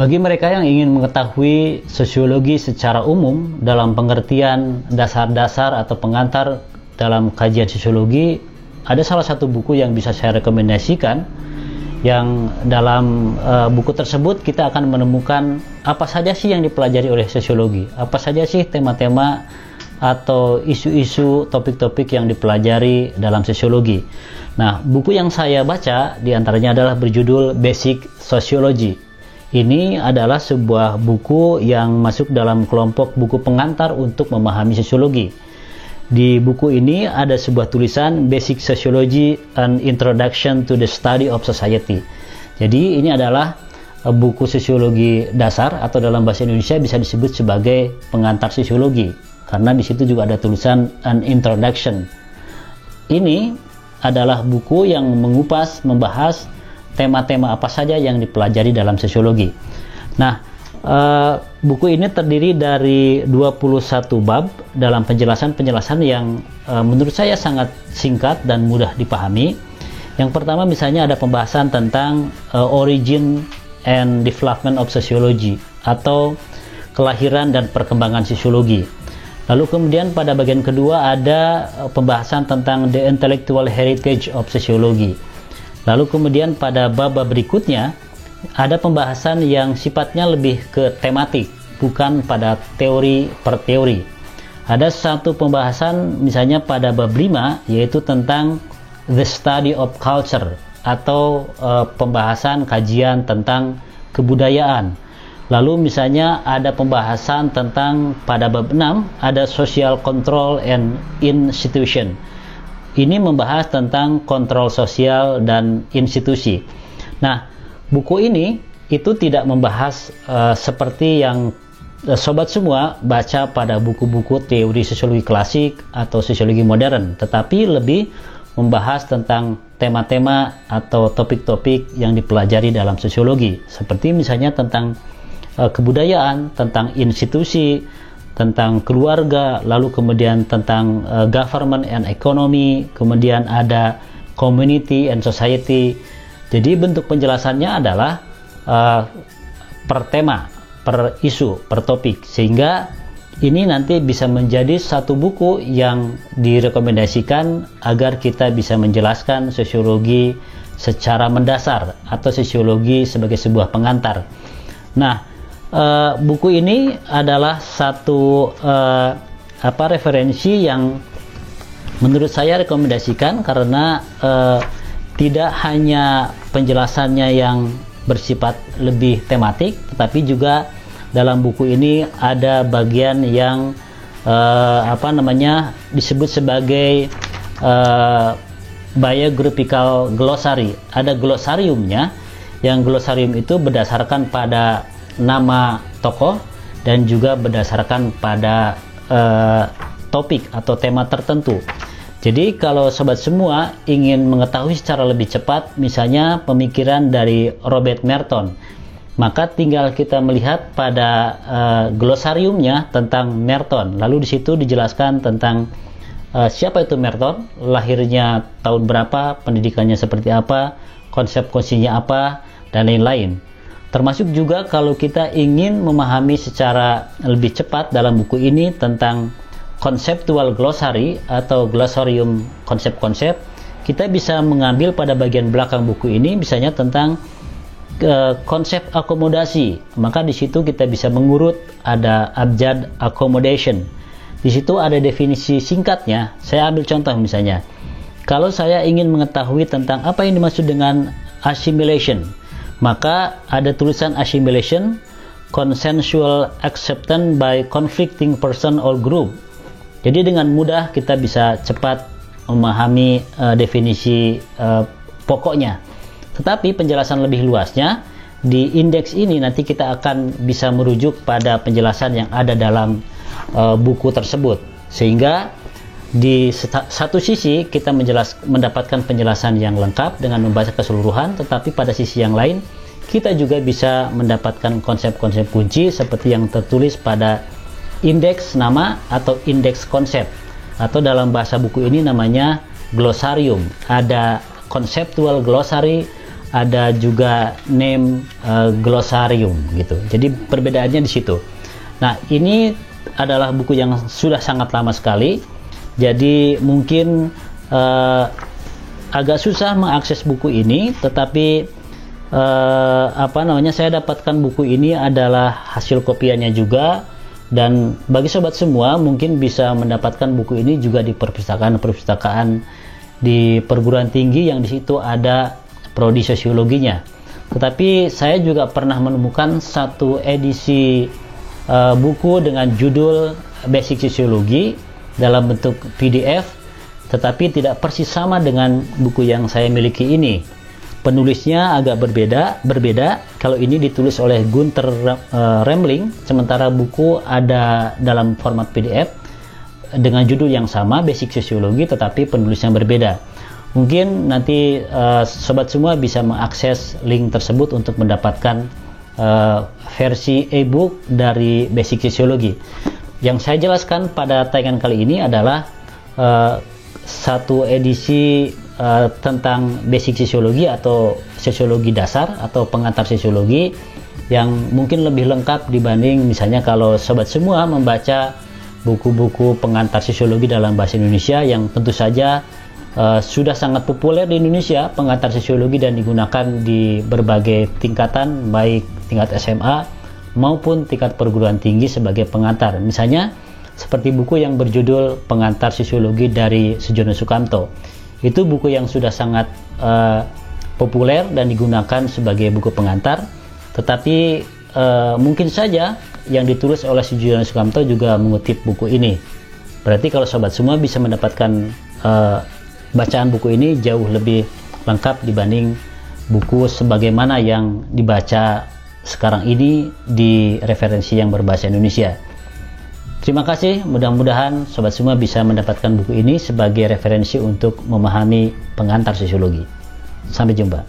Bagi mereka yang ingin mengetahui sosiologi secara umum dalam pengertian dasar-dasar atau pengantar dalam kajian sosiologi, ada salah satu buku yang bisa saya rekomendasikan, yang dalam buku tersebut kita akan menemukan apa saja sih yang dipelajari oleh sosiologi, apa saja sih tema-tema atau isu-isu, topik-topik yang dipelajari dalam sosiologi. Nah, buku yang saya baca diantaranya adalah berjudul Basic Sociology. Ini adalah sebuah buku yang masuk dalam kelompok buku pengantar untuk memahami sosiologi. Di buku ini ada sebuah tulisan Basic Sociology, An Introduction to the Study of Society. Jadi ini adalah buku sosiologi dasar, atau dalam bahasa Indonesia bisa disebut sebagai pengantar sosiologi, karena di situ juga ada tulisan An Introduction. Ini adalah buku yang mengupas, membahas tema-tema apa saja yang dipelajari dalam sosiologi. Nah, buku ini terdiri dari 21 bab dalam penjelasan-penjelasan yang menurut saya sangat singkat dan mudah dipahami. Yang pertama misalnya ada pembahasan tentang origin and development of sociology, atau kelahiran dan perkembangan sosiologi. Lalu kemudian pada bagian kedua ada pembahasan tentang the intellectual heritage of sociology. Lalu kemudian pada bab-bab berikutnya ada pembahasan yang sifatnya lebih ke tematik, bukan pada teori per teori. Ada satu pembahasan misalnya pada bab 5, yaitu tentang the study of culture, atau pembahasan kajian tentang kebudayaan. Lalu misalnya ada pembahasan tentang pada bab 6 ada social control and institution. Ini membahas tentang kontrol sosial dan institusi. Nah, buku ini itu tidak membahas seperti yang sobat semua baca pada buku-buku teori sosiologi klasik atau sosiologi modern, tetapi lebih membahas tentang tema-tema atau topik-topik yang dipelajari dalam sosiologi, seperti misalnya tentang kebudayaan, tentang institusi, tentang keluarga, lalu kemudian tentang government and economy, kemudian ada community and society. Jadi bentuk penjelasannya adalah per tema, per isu, per topik, sehingga ini nanti bisa menjadi satu buku yang direkomendasikan agar kita bisa menjelaskan sosiologi secara mendasar, atau sosiologi sebagai sebuah pengantar. Nah, buku ini adalah satu referensi yang menurut saya rekomendasikan, karena tidak hanya penjelasannya yang bersifat lebih tematik, tetapi juga dalam buku ini ada bagian yang disebut sebagai biographical glossary. Ada glosariumnya, yang glosarium itu berdasarkan pada nama tokoh dan juga berdasarkan pada topik atau tema tertentu. Jadi kalau sobat semua ingin mengetahui secara lebih cepat misalnya pemikiran dari Robert Merton, maka tinggal kita melihat pada glosariumnya tentang Merton. Lalu di situ dijelaskan tentang siapa itu Merton, lahirnya tahun berapa, pendidikannya seperti apa, konsep-konsepnya apa, dan lain-lain. Termasuk juga kalau kita ingin memahami secara lebih cepat dalam buku ini tentang conceptual glossary atau glossarium konsep-konsep, kita bisa mengambil pada bagian belakang buku ini misalnya tentang konsep akomodasi. Maka di situ kita bisa mengurut, ada abjad accommodation. Di situ ada definisi singkatnya. Saya ambil contoh misalnya, kalau saya ingin mengetahui tentang apa yang dimaksud dengan assimilation, maka ada tulisan assimilation, consensual acceptance by conflicting person or group. Jadi dengan mudah kita bisa cepat memahami definisi pokoknya. Tetapi penjelasan lebih luasnya di indeks ini nanti kita akan bisa merujuk pada penjelasan yang ada dalam buku tersebut, sehingga di satu sisi kita mendapatkan penjelasan yang lengkap dengan membaca keseluruhan, tetapi pada sisi yang lain kita juga bisa mendapatkan konsep-konsep kunci seperti yang tertulis pada indeks nama atau indeks konsep, atau dalam bahasa buku ini namanya glossarium. Ada conceptual glossary, ada juga name glossarium gitu. Jadi perbedaannya di situ. Nah, ini adalah buku yang sudah sangat lama sekali. Jadi mungkin agak susah mengakses buku ini, tetapi saya dapatkan buku ini adalah hasil kopiannya juga. Dan bagi sobat semua mungkin bisa mendapatkan buku ini juga di perpustakaan di perguruan tinggi yang di situ ada prodi sosiologinya. Tetapi saya juga pernah menemukan satu edisi buku dengan judul Basic Sosiologi dalam bentuk PDF, tetapi tidak persis sama dengan buku yang saya miliki ini. Penulisnya agak berbeda. Kalau ini ditulis oleh Gunther Remling, sementara buku ada dalam format PDF dengan judul yang sama, Basic Sosiologi, tetapi penulisnya berbeda. Mungkin nanti sobat semua bisa mengakses link tersebut untuk mendapatkan versi e-book dari Basic Sosiologi. Yang saya jelaskan pada tayangan kali ini adalah satu edisi tentang basic sosiologi atau sosiologi dasar atau pengantar sosiologi yang mungkin lebih lengkap dibanding misalnya kalau sobat semua membaca buku-buku pengantar sosiologi dalam bahasa Indonesia yang tentu saja sudah sangat populer di Indonesia, pengantar sosiologi, dan digunakan di berbagai tingkatan, baik tingkat SMA maupun tingkat perguruan tinggi sebagai pengantar. Misalnya seperti buku yang berjudul Pengantar Sosiologi dari Sujono Sukamto. Itu buku yang sudah sangat populer dan digunakan sebagai buku pengantar, tetapi mungkin saja yang ditulis oleh Sujono Sukamto juga mengutip buku ini. Berarti kalau sobat semua bisa mendapatkan bacaan buku ini jauh lebih lengkap dibanding buku sebagaimana yang dibaca sekarang ini di referensi yang berbahasa Indonesia. Terima kasih, mudah-mudahan sobat semua bisa mendapatkan buku ini sebagai referensi untuk memahami pengantar sosiologi. Sampai jumpa.